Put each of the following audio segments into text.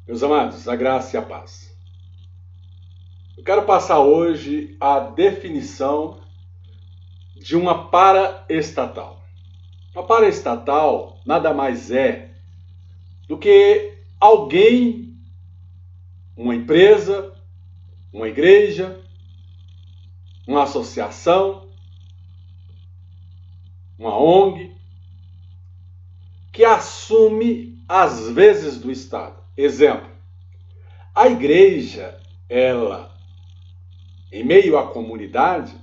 Meus amados, a graça e a paz. Eu quero passar hoje a definição de uma paraestatal. Uma paraestatal nada mais é do que alguém, uma empresa, uma igreja, uma associação, uma ONG, que assume as vezes do Estado. Exemplo, a igreja, ela, em meio à comunidade,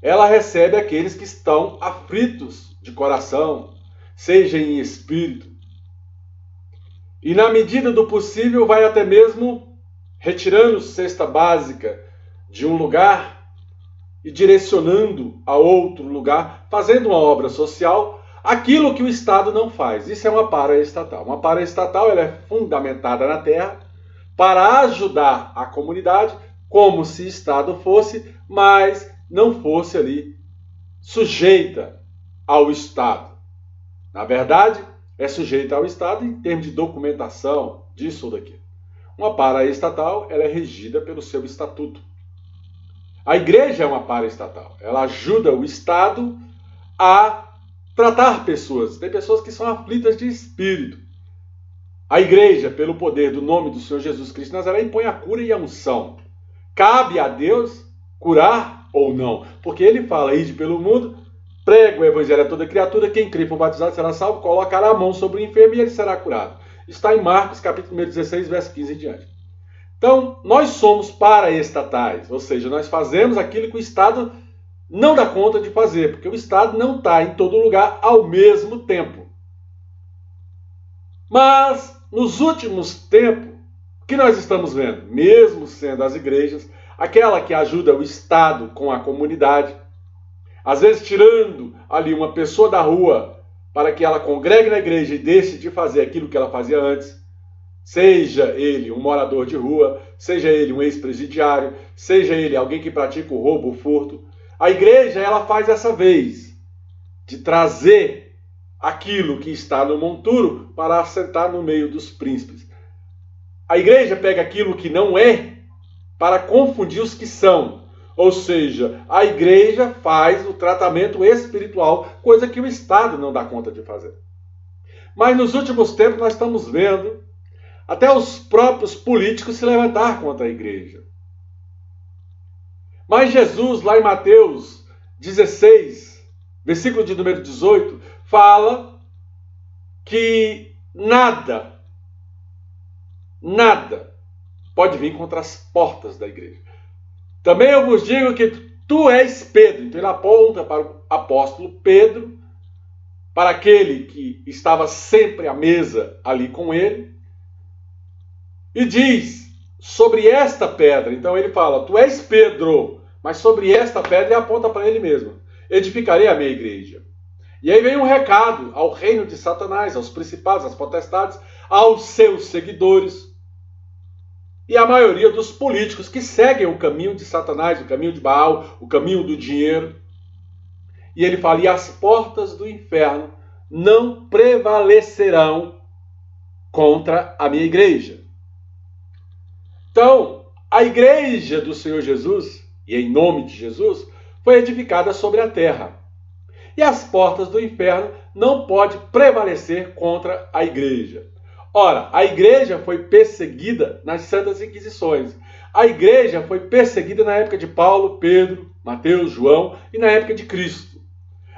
ela recebe aqueles que estão aflitos de coração, seja em espírito. E na medida do possível vai até mesmo retirando cesta básica de um lugar e direcionando a outro lugar, fazendo uma obra social, aquilo que o Estado não faz. Isso é uma paraestatal. Uma paraestatal ela é fundamentada na terra para ajudar a comunidade, como se Estado fosse, mas não fosse ali sujeita ao Estado. Na verdade, é sujeita ao Estado em termos de documentação, disso ou daquilo. Uma paraestatal ela é regida pelo seu estatuto. A igreja é uma paraestatal. Ela ajuda o Estado a tratar pessoas. Tem pessoas que são aflitas de espírito. A igreja, pelo poder do nome do Senhor Jesus Cristo de Nazaré, impõe a cura e a unção. Cabe a Deus curar ou não, porque ele fala, ide pelo mundo, prega o evangelho a toda criatura, quem crê e for batizado será salvo, colocará a mão sobre o enfermo e ele será curado. Está em Marcos, capítulo 16, verso 15 em diante. Então, nós somos paraestatais, ou seja, nós fazemos aquilo que o Estado não dá conta de fazer, porque o Estado não está em todo lugar ao mesmo tempo. Mas, nos últimos tempos, o que nós estamos vendo? Mesmo sendo as igrejas, aquela que ajuda o Estado com a comunidade, às vezes tirando ali uma pessoa da rua para que ela congregue na igreja e deixe de fazer aquilo que ela fazia antes, seja ele um morador de rua, seja ele um ex-presidiário, seja ele alguém que pratica o roubo, o furto, a igreja ela faz essa vez de trazer aquilo que está no monturo para assentar no meio dos príncipes. A igreja pega aquilo que não é para confundir os que são. Ou seja, a igreja faz o tratamento espiritual, coisa que o Estado não dá conta de fazer. Mas nos últimos tempos nós estamos vendo até os próprios políticos se levantar contra a igreja. Mas Jesus, lá em Mateus 16, versículo de número 18, fala que nada pode vir contra as portas da igreja. Também eu vos digo que tu és Pedro. Então ele aponta para o apóstolo Pedro, para aquele que estava sempre à mesa ali com ele, e diz sobre esta pedra. Então ele fala, tu és Pedro, mas sobre esta pedra ele aponta para ele mesmo. Edificarei a minha igreja. E aí vem um recado ao reino de Satanás, aos principados, às potestades, aos seus seguidores. E a maioria dos políticos que seguem o caminho de Satanás, o caminho de Baal, o caminho do dinheiro. E ele fala, e as portas do inferno não prevalecerão contra a minha igreja. Então, a igreja do Senhor Jesus, e em nome de Jesus, foi edificada sobre a terra. E as portas do inferno não podem prevalecer contra a igreja. Ora, a igreja foi perseguida nas Santas Inquisições. A igreja foi perseguida na época de Paulo, Pedro, Mateus, João e na época de Cristo.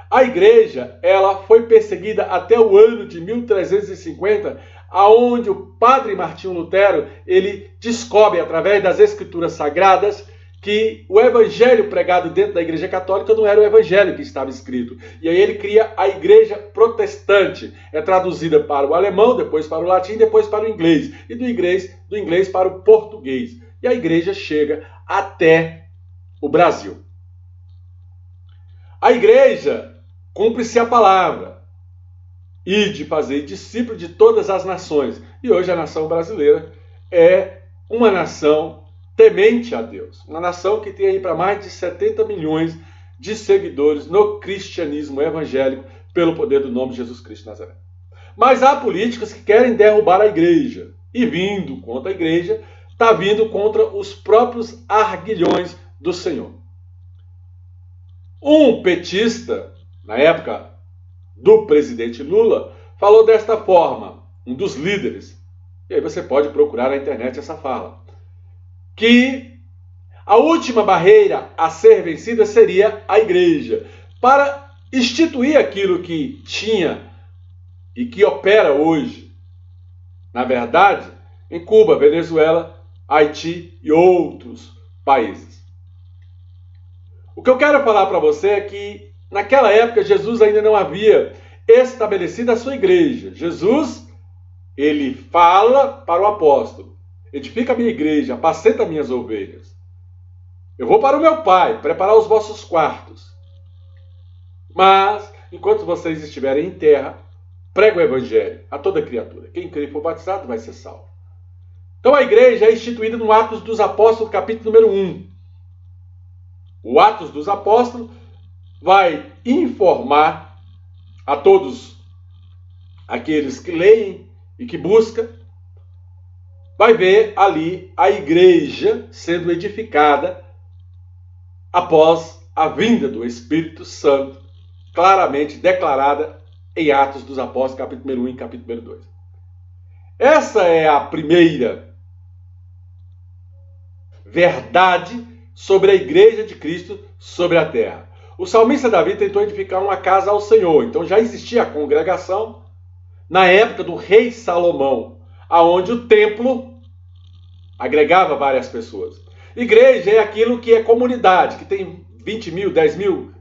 A igreja, ela foi perseguida até o ano de 1350, aonde o padre Martinho Lutero, ele descobre através das escrituras sagradas que o evangelho pregado dentro da igreja católica não era o evangelho que estava escrito. E aí ele cria a igreja protestante. É traduzida para o alemão, depois para o latim, depois para o inglês. E do inglês para o português. E a igreja chega até o Brasil. A igreja cumpre-se a palavra. Ide fazer discípulo de todas as nações. E hoje a nação brasileira é uma nação temente a Deus. Uma nação que tem aí para mais de 70 milhões de seguidores no cristianismo evangélico pelo poder do nome de Jesus Cristo de Nazaré. Mas há políticos que querem derrubar a igreja. e vindo contra a igreja, está vindo contra os próprios arguilhões do Senhor. Um petista, na época do presidente Lula, falou desta forma, um dos líderes, e aí você pode procurar na internet essa fala, que a última barreira a ser vencida seria a igreja, para instituir aquilo que tinha e que opera hoje, na verdade, em Cuba, Venezuela, Haiti e outros países. O que eu quero falar para você é que naquela época Jesus ainda não havia estabelecido a sua igreja. Jesus, ele fala para o apóstolo: edifica a minha igreja, apacenta minhas ovelhas. Eu vou para o meu Pai, preparar os vossos quartos. Mas, enquanto vocês estiverem em terra, prega o evangelho a toda criatura. Quem crê e for batizado vai ser salvo. Então a igreja é instituída no Atos dos Apóstolos, capítulo número 1. O Atos dos Apóstolos vai informar a todos aqueles que leem e que buscam, vai ver ali a igreja sendo edificada após a vinda do Espírito Santo, claramente declarada em Atos dos Apóstolos, capítulo número 1 e capítulo número 2. Essa é a primeira verdade sobre a igreja de Cristo sobre a terra. O salmista Davi tentou edificar uma casa ao Senhor, então já existia a congregação na época do rei Salomão, aonde o templo agregava várias pessoas. Igreja é aquilo que é comunidade, que tem 20 mil, 10 mil,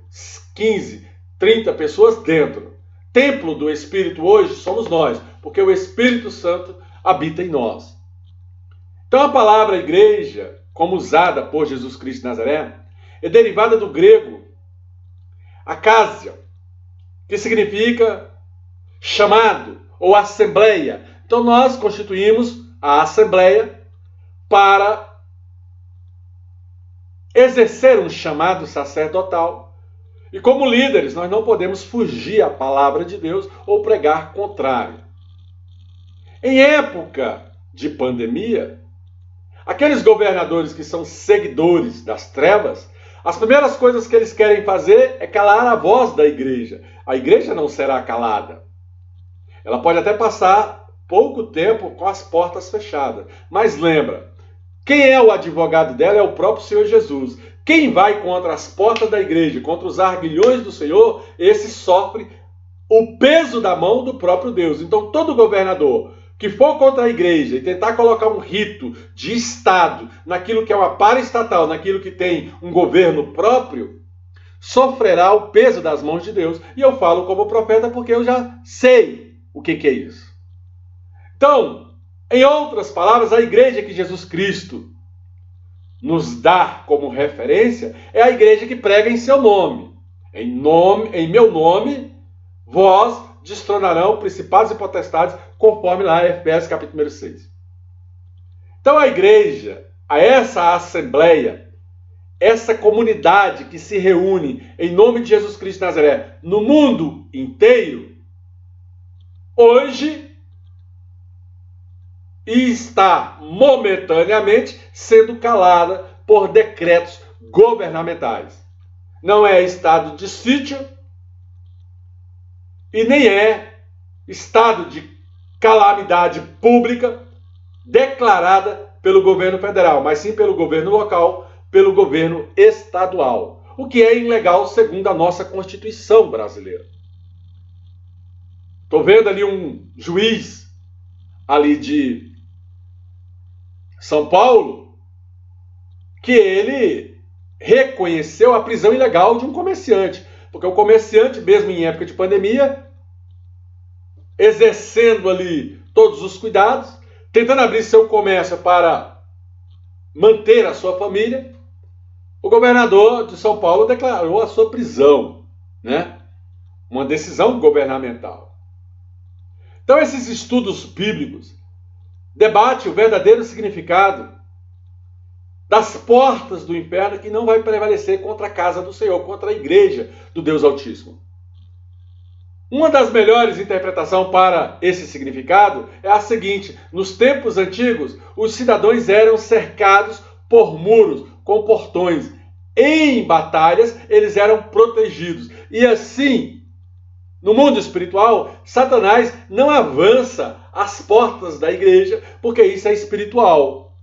15, 30 pessoas dentro. Templo do Espírito hoje somos nós, porque o Espírito Santo habita em nós. Então a palavra igreja, como usada por Jesus Cristo de Nazaré, é derivada do grego acasia, que significa chamado ou assembleia. Então nós constituímos a assembleia para exercer um chamado sacerdotal. E como líderes, nós não podemos fugir à palavra de Deus ou pregar contrário. Em época de pandemia, aqueles governadores que são seguidores das trevas, as primeiras coisas que eles querem fazer é calar a voz da igreja. A igreja não será calada. Ela pode até passar pouco tempo com as portas fechadas. Mas lembra, quem é o advogado dela é o próprio Senhor Jesus. Quem vai contra as portas da igreja, contra os arguilhões do Senhor, esse sofre o peso da mão do próprio Deus. Então todo governador que for contra a igreja e tentar colocar um rito de Estado naquilo que é uma paraestatal, naquilo que tem um governo próprio, sofrerá o peso das mãos de Deus. E eu falo como profeta porque eu já sei o que é isso. Então, em outras palavras, a igreja que Jesus Cristo nos dá como referência é a igreja que prega em seu nome. Em meu nome, vós destronarão principados e potestades, conforme lá Efésios capítulo 6. Então a igreja, a essa assembleia, essa comunidade que se reúne em nome de Jesus Cristo de Nazaré no mundo inteiro, hoje está momentaneamente sendo calada por decretos governamentais. Não é estado de sítio e nem é estado de calamidade pública declarada pelo governo federal, mas sim pelo governo local, pelo governo estadual, o que é ilegal segundo a nossa Constituição brasileira. Estou vendo ali um juiz ali de São Paulo que ele reconheceu a prisão ilegal de um comerciante, porque o comerciante, mesmo em época de pandemia, exercendo ali todos os cuidados, tentando abrir seu comércio para manter a sua família, o governador de São Paulo declarou a sua prisão, né? Uma decisão governamental. Então esses estudos bíblicos debatem o verdadeiro significado das portas do inferno, que não vai prevalecer contra a casa do Senhor, contra a igreja do Deus Altíssimo. Uma das melhores interpretações para esse significado é a seguinte: nos tempos antigos, os cidadãos eram cercados por muros com portões. Em batalhas, eles eram protegidos. E assim, no mundo espiritual, Satanás não avança às portas da igreja, porque isso é espiritual.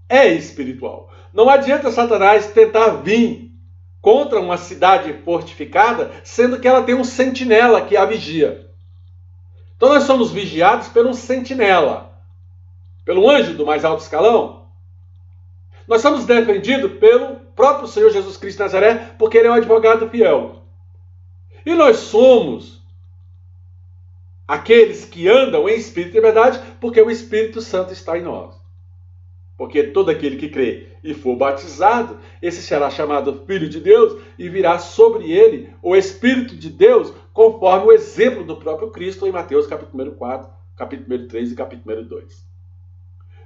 É espiritual. Não adianta Satanás tentar vir contra uma cidade fortificada, sendo que ela tem um sentinela que a vigia. Então nós somos vigiados por um sentinela, pelo anjo do mais alto escalão. Nós somos defendidos pelo próprio Senhor Jesus Cristo de Nazaré, porque ele é um advogado fiel. E nós somos aqueles que andam em espírito e verdade, porque o Espírito Santo está em nós. Porque todo aquele que crê e for batizado, esse será chamado Filho de Deus e virá sobre ele o Espírito de Deus, conforme o exemplo do próprio Cristo em Mateus capítulo 4, capítulo 3 e capítulo 2.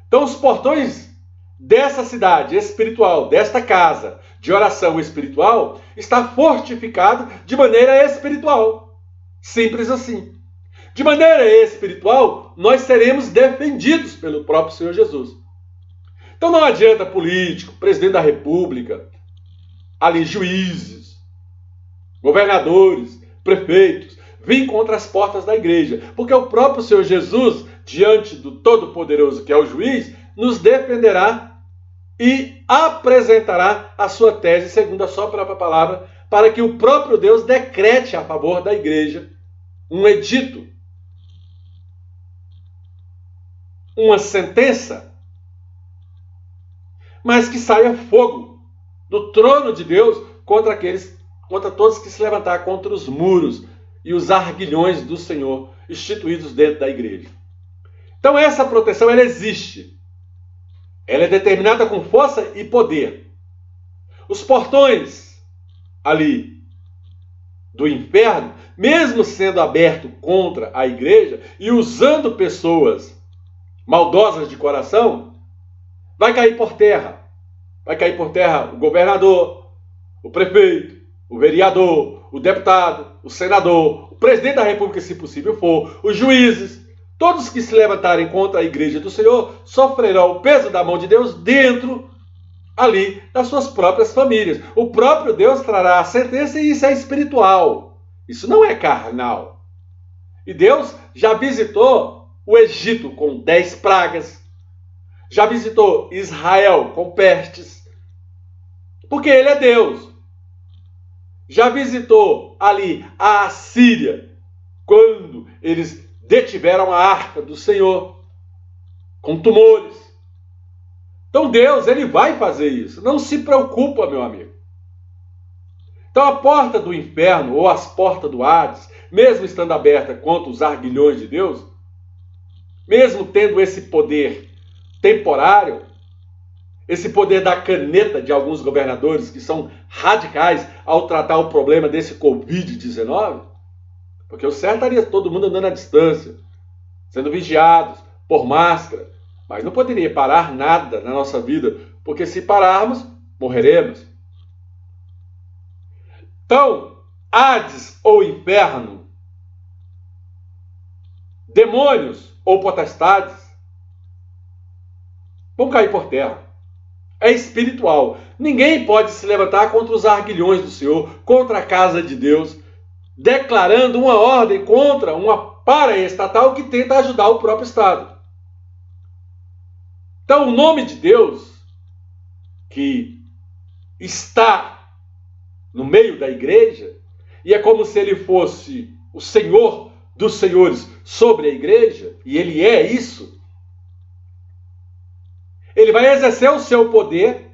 Então os portões dessa cidade espiritual, desta casa de oração espiritual, está fortificado de maneira espiritual. Simples assim. De maneira espiritual, nós seremos defendidos pelo próprio Senhor Jesus. Então não adianta político, presidente da república, ali juízes, governadores, prefeitos, vir contra as portas da igreja. Porque o próprio Senhor Jesus, diante do Todo-Poderoso que é o juiz, nos defenderá e apresentará a sua tese, segundo a sua própria palavra, para que o próprio Deus decrete a favor da igreja um edito, uma sentença, mas que saia fogo do trono de Deus contra todos que se levantar contra os muros e os arguilhões do Senhor instituídos dentro da igreja. Então essa proteção, ela existe. Ela é determinada com força e poder. Os portões ali do inferno, mesmo sendo abertos contra a igreja e usando pessoas maldosas de coração, vai cair por terra. Vai cair por terra o governador, o prefeito, o vereador, o deputado, o senador, o presidente da república, se possível for, os juízes. Todos que se levantarem contra a igreja do Senhor sofrerão o peso da mão de Deus dentro ali das suas próprias famílias. O próprio Deus trará a sentença e isso é espiritual. Isso não é carnal. E Deus já visitou o Egito com 10 pragas. Já visitou Israel com pestes. Porque ele é Deus. Já visitou ali a Assíria quando eles detiveram a arca do Senhor com tumores. Então Deus, ele vai fazer isso. Não se preocupa, meu amigo. Então a porta do inferno ou as portas do Hades, mesmo estando aberta contra os arguilhões de Deus, mesmo tendo esse poder temporário, esse poder da caneta de alguns governadores que são radicais ao tratar o problema desse Covid-19, porque o certo estaria todo mundo andando à distância, sendo vigiados, por máscara, mas não poderia parar nada na nossa vida, porque se pararmos, morreremos. Então, Hades ou inferno, demônios ou potestades, vão cair por terra. É espiritual. Ninguém pode se levantar contra os arguilhões do Senhor, contra a casa de Deus, declarando uma ordem contra uma paraestatal que tenta ajudar o próprio Estado. Então, o nome de Deus, que está no meio da igreja, e é como se ele fosse o Senhor dos senhores sobre a igreja, e ele é isso, ele vai exercer o seu poder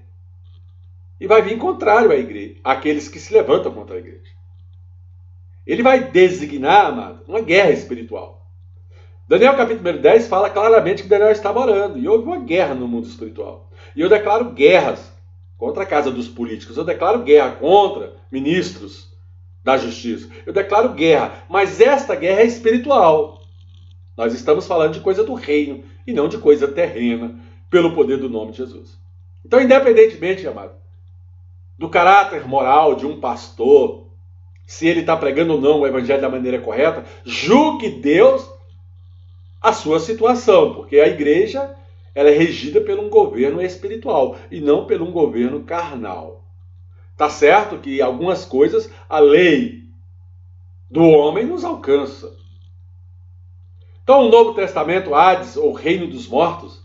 e vai vir contrário à igreja, àqueles que se levantam contra a igreja. Ele vai designar, amado, uma guerra espiritual. Daniel capítulo 10 fala claramente que Daniel estava orando e houve uma guerra no mundo espiritual. E eu declaro guerras contra a casa dos políticos, eu declaro guerra contra ministros da justiça, eu declaro guerra, mas esta guerra é espiritual. Nós estamos falando de coisa do reino e não de coisa terrena, pelo poder do nome de Jesus. Então, independentemente, amado, do caráter moral de um pastor, se ele está pregando ou não o evangelho da maneira correta, julgue Deus a sua situação, porque a igreja ela é regida por um governo espiritual e não por um governo carnal. Tá certo que algumas coisas a lei do homem nos alcança. Então o Novo Testamento, Hades, ou reino dos mortos,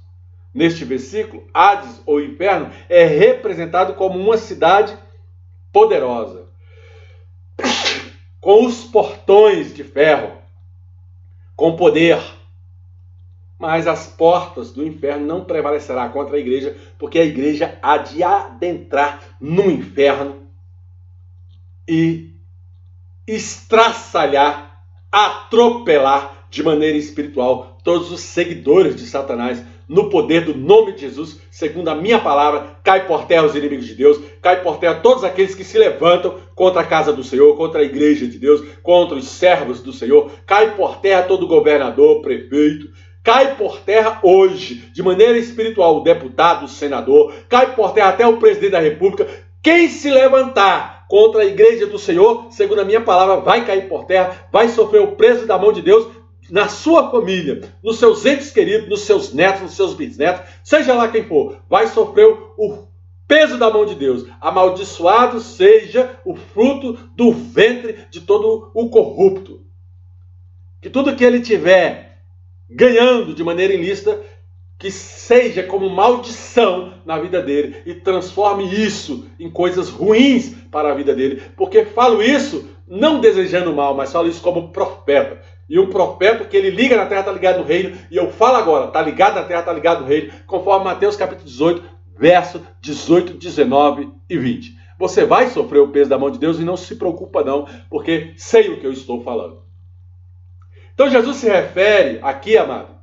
neste versículo, Hades ou inferno, é representado como uma cidade poderosa, com os portões de ferro, com poder. Mas as portas do inferno não prevalecerá contra a igreja, porque a igreja há de adentrar no inferno e estraçalhar, atropelar de maneira espiritual todos os seguidores de Satanás, no poder do nome de Jesus, segundo a minha palavra. Cai por terra os inimigos de Deus, cai por terra todos aqueles que se levantam contra a casa do Senhor, contra a igreja de Deus, contra os servos do Senhor, cai por terra todo governador, prefeito, cai por terra hoje, de maneira espiritual, o deputado, o senador, cai por terra até o presidente da república. Quem se levantar contra a igreja do Senhor, segundo a minha palavra, vai cair por terra, vai sofrer o preço da mão de Deus, na sua família, nos seus entes queridos, nos seus netos, nos seus bisnetos, seja lá quem for, vai sofrer o peso da mão de Deus. Amaldiçoado seja o fruto do ventre de todo o corrupto. Que tudo que ele tiver ganhando de maneira ilícita, que seja como maldição na vida dele e transforme isso em coisas ruins para a vida dele. Porque falo isso não desejando mal, mas falo isso como profeta. E um profeta que ele liga na terra está ligado no reino. E eu falo agora, está ligado na terra, está ligado no reino, conforme Mateus capítulo 18, verso 18, 19 e 20. Você vai sofrer o peso da mão de Deus e não se preocupa não, porque sei o que eu estou falando. Então Jesus se refere aqui, amado,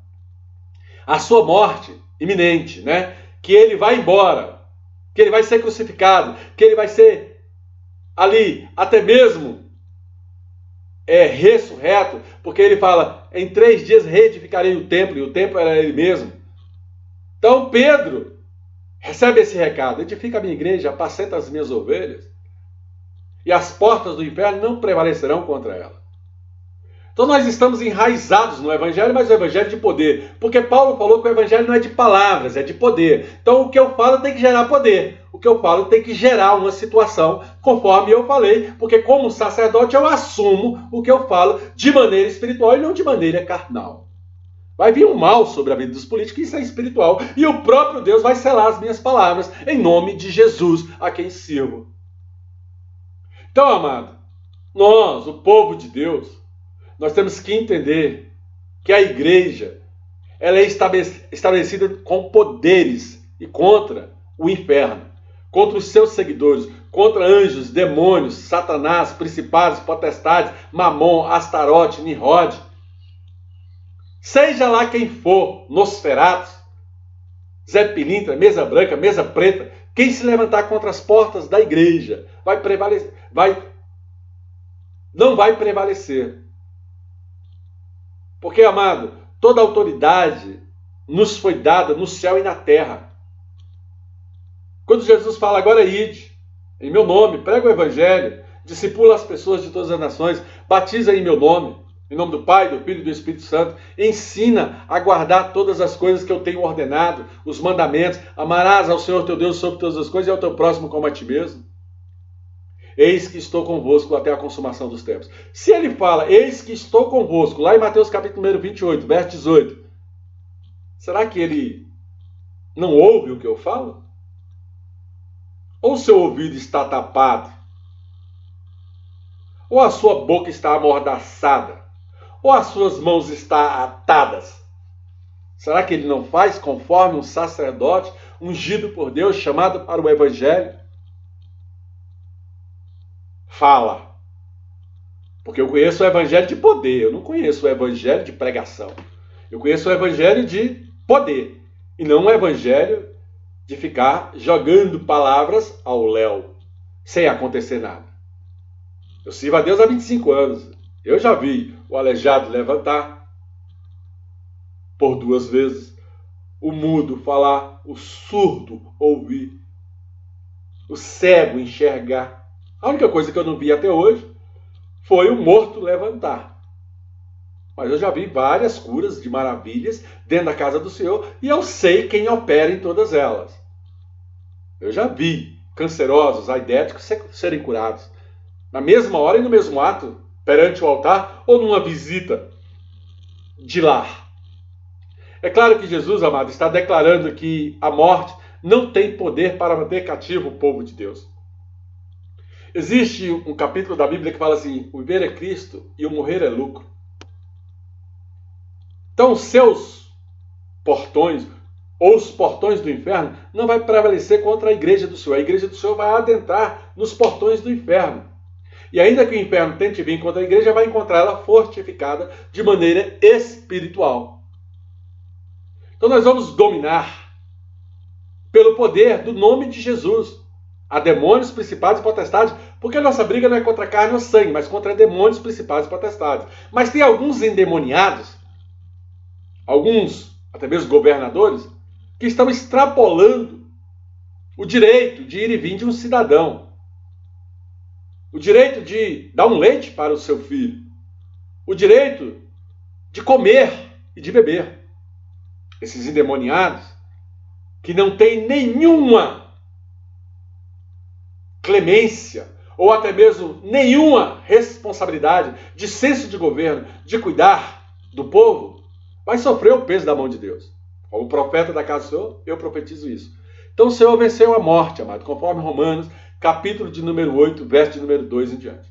à sua morte iminente, né? Que ele vai embora, que ele vai ser crucificado, que ele vai ser ali até mesmo ressurreto, porque ele fala, em 3 dias reedificarei o templo, e o templo era ele mesmo. Então Pedro recebe esse recado, edifica a minha igreja, apacenta as minhas ovelhas, e as portas do inferno não prevalecerão contra ela. Então nós estamos enraizados no evangelho, mas o evangelho de poder, porque Paulo falou que o evangelho não é de palavras, é de poder. Então o que eu falo tem que gerar poder, o que eu falo tem que gerar uma situação, conforme eu falei, porque como sacerdote eu assumo o que eu falo de maneira espiritual e não de maneira carnal. Vai vir um mal sobre a vida dos políticos, isso é espiritual, e o próprio Deus vai selar as minhas palavras, em nome de Jesus, a quem sirvo. Então, amado, nós, o povo de Deus, nós temos que entender que a igreja ela é estabelecida com poderes e contra o inferno, contra os seus seguidores, contra anjos, demônios, Satanás, principados, potestades, Mamon, Astarote, Nimrod. Seja lá quem for, Nosferatos, Zé Pilintra, Mesa Branca, Mesa Preta, quem se levantar contra as portas da igreja vai prevalecer, não vai prevalecer. Porque, amado, toda autoridade nos foi dada no céu e na terra. Quando Jesus fala, agora ide, em meu nome, prega o evangelho, discipula as pessoas de todas as nações, batiza em meu nome, em nome do Pai, do Filho e do Espírito Santo, ensina a guardar todas as coisas que eu tenho ordenado, os mandamentos, amarás ao Senhor teu Deus sobre todas as coisas e ao teu próximo como a ti mesmo. Eis que estou convosco até a consumação dos tempos. Se ele fala, eis que estou convosco, lá em Mateus capítulo 28, verso 18, será que ele não ouve o que eu falo? Ou seu ouvido está tapado? Ou a sua boca está amordaçada? Ou as suas mãos estão atadas? Será que ele não faz conforme um sacerdote ungido por Deus, chamado para o evangelho? Fala. Porque eu conheço o evangelho de poder, eu não conheço o evangelho de pregação. Eu conheço o evangelho de poder, e não o evangelho de ficar jogando palavras ao léu, sem acontecer nada. Eu sirvo a Deus há 25 anos. Eu já vi o aleijado levantar por 2 vezes, o mudo falar, o surdo ouvir, o cego enxergar. A única coisa que eu não vi até hoje foi o morto levantar. Mas eu já vi várias curas de maravilhas dentro da casa do Senhor e eu sei quem opera em todas elas. Eu já vi cancerosos, aidéticos serem curados na mesma hora e no mesmo ato, perante o altar ou numa visita de lar. É claro que Jesus, amado, está declarando que a morte não tem poder para manter cativo o povo de Deus. Existe um capítulo da Bíblia que fala assim: o viver é Cristo e o morrer é lucro. Então os seus portões, ou os portões do inferno, não vai prevalecer contra a igreja do Senhor. A igreja do Senhor vai adentrar nos portões do inferno. E ainda que o inferno tente vir contra a igreja, vai encontrar ela fortificada de maneira espiritual. Então nós vamos dominar pelo poder do nome de Jesus a demônios, principados e potestades, porque a nossa briga não é contra carne ou sangue, mas contra demônios, principados e potestades. Mas tem alguns endemoniados, alguns até mesmo governadores, que estão extrapolando o direito de ir e vir de um cidadão, o direito de dar um leite para o seu filho, o direito de comer e de beber. Esses endemoniados que não têm nenhuma clemência ou até mesmo nenhuma responsabilidade de senso de governo, de cuidar do povo, vai sofrer o peso da mão de Deus. Como profeta da casa do Senhor, eu profetizo isso. Então o Senhor venceu a morte, amado, conforme Romanos, capítulo de número 8, verso de número 2 em diante.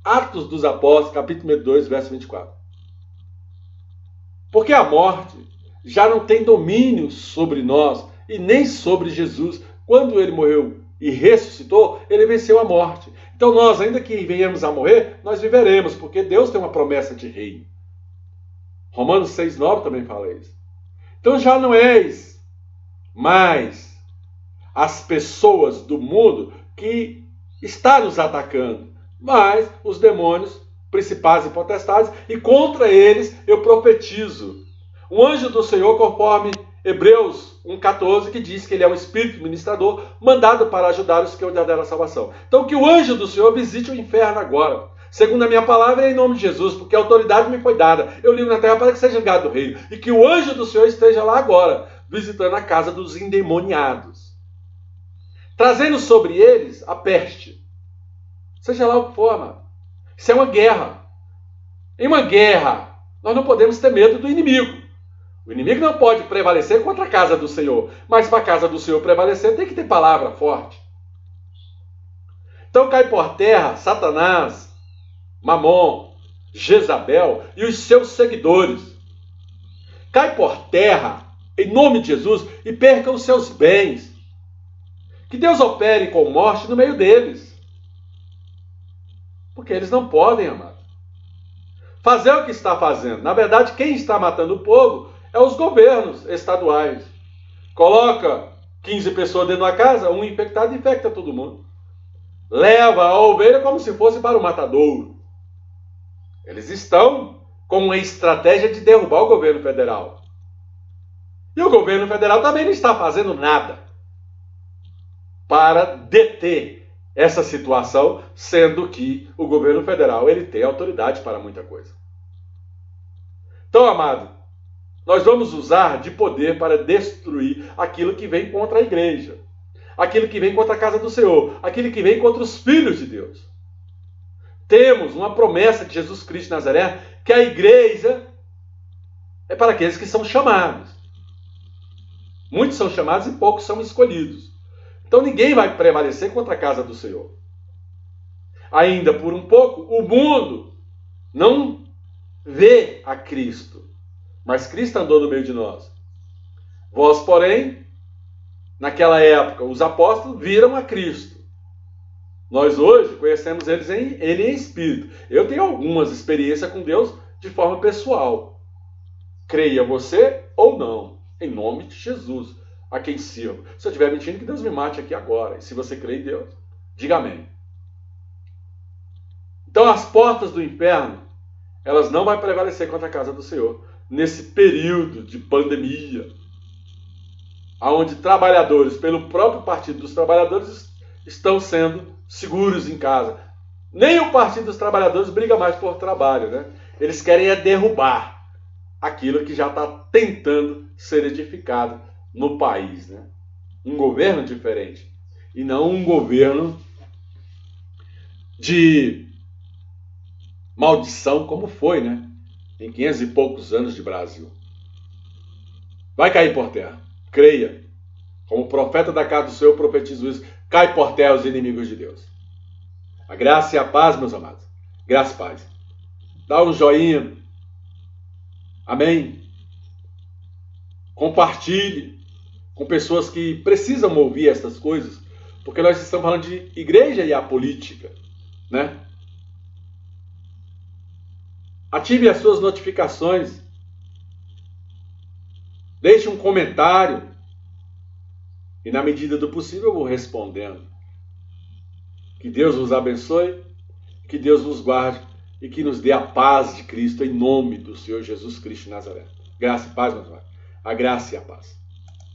Atos dos Apóstolos, capítulo número 2, verso 24. Porque a morte já não tem domínio sobre nós e nem sobre Jesus. Quando ele morreu e ressuscitou, ele venceu a morte. Então nós, ainda que venhamos a morrer, nós viveremos, porque Deus tem uma promessa de reino. Romanos 6,9 também fala isso. Então já não és mais as pessoas do mundo que está nos atacando, mas os demônios, principados e potestades, e contra eles eu profetizo. O anjo do Senhor, conforme Hebreus 1,14, que diz que ele é um espírito ministrador, mandado para ajudar os que ordenaram a salvação. Então que o anjo do Senhor visite o inferno agora. Segundo a minha palavra, é em nome de Jesus, porque a autoridade me foi dada. Eu ligo na terra para que seja ligado o reino. E que o anjo do Senhor esteja lá agora, visitando a casa dos endemoniados, trazendo sobre eles a peste. Seja lá o que for, amado. Isso é uma guerra. Em uma guerra, nós não podemos ter medo do inimigo. O inimigo não pode prevalecer contra a casa do Senhor. Mas para a casa do Senhor prevalecer, tem que ter palavra forte. Então cai por terra Satanás, Mamon, Jezabel e os seus seguidores. Cai por terra, em nome de Jesus, e perca os seus bens. Que Deus opere com morte no meio deles. Porque eles não podem, amado, fazer o que está fazendo. Na verdade, quem está matando o povo é os governos estaduais. Coloca 15 pessoas dentro da casa, um infectado infecta todo mundo. Leva a ovelha como se fosse para o matadouro. Eles estão com uma estratégia de derrubar o governo federal. E o governo federal também não está fazendo nada para deter essa situação, sendo que o governo federal ele tem autoridade para muita coisa. Então, amado, nós vamos usar de poder para destruir aquilo que vem contra a igreja, aquilo que vem contra a casa do Senhor, aquilo que vem contra os filhos de Deus. Temos uma promessa de Jesus Cristo de Nazaré, que a igreja é para aqueles que são chamados. Muitos são chamados e poucos são escolhidos. Então ninguém vai prevalecer contra a casa do Senhor. Ainda por um pouco, o mundo não vê a Cristo, mas Cristo andou no meio de nós. Vós, porém, naquela época, os apóstolos viram a Cristo. Nós hoje conhecemos ele em espírito. Eu tenho algumas experiências com Deus de forma pessoal. Creia você ou não, em nome de Jesus, a quem sirvo. Se eu estiver mentindo, que Deus me mate aqui agora. E se você crê em Deus, diga amém. Então as portas do inferno, elas não vão prevalecer contra a casa do Senhor nesse período de pandemia, onde trabalhadores, pelo próprio Partido dos Trabalhadores, estão sendo seguros em casa. Nem o Partido dos Trabalhadores briga mais por trabalho, né? Eles querem é derrubar aquilo que já está tentando ser edificado no país, né? Um governo diferente e não um governo de maldição como foi, né? Em 500 e poucos anos de Brasil. Vai cair por terra. Creia. Como profeta da casa do Senhor, eu profetizo isso. Cai por terra os inimigos de Deus. A graça e a paz, meus amados. Graça e paz. Dá um joinha. Amém. Compartilhe com pessoas que precisam ouvir essas coisas, porque nós estamos falando de igreja e a política, né? Ative as suas notificações. Deixe um comentário. E na medida do possível eu vou respondendo. Que Deus nos abençoe, que Deus nos guarde e que nos dê a paz de Cristo em nome do Senhor Jesus Cristo de Nazaré. Graça e paz, meus irmãos. A graça e a paz.